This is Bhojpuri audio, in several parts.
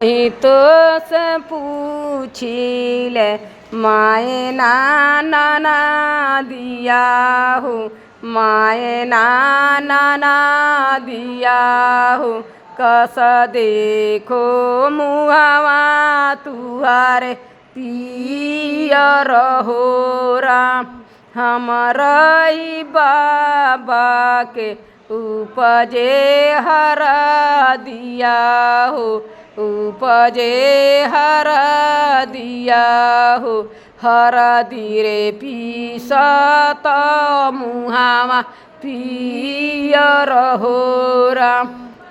ही तो से पूछिले माए नाना दिया हो, माए नाना दिया हो। कस देखो मुहावा तुहारे पियर हो राम। हमरई बाबा के उपजे हर दिया हो, उपजे हर दिया हो। हर दिरे पीसत मुहावा पियर हो राम।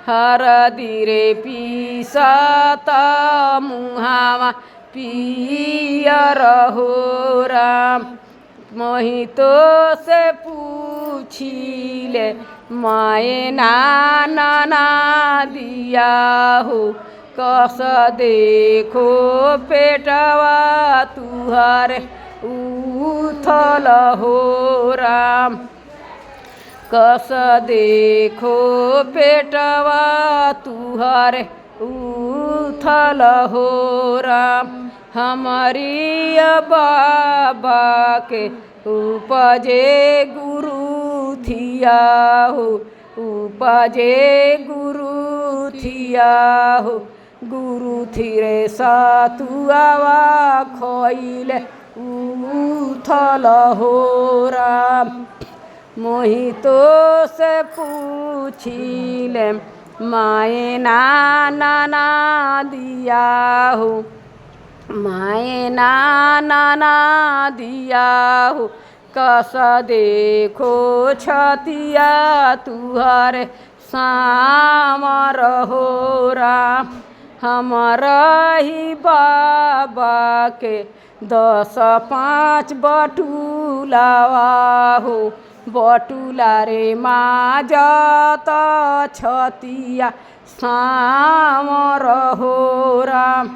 हर दिरे पीसत मुहावा पियर हो राम। मोहि तो से पूछिले माए नाना दिया हो। कस देखो पेटवा तुहारे उथल हो राम। कस देखो पेटवा तुहारे उथल हो राम। हमारी बाबा के उपजे गुरु थिया हो, उपजे गुरु थिया हो। गुरु थिरे सातुआवा खोइले उथल हो राम। मोहि तो से पूछिले माए नाना दिया हो, माए नाना दिया हो। कस देखो छतिया तुहारे सामर हो राम। हमरही बाबा के 10-5 बटुलावा हो। बटुला रे माजत छतिया सामर हो राम।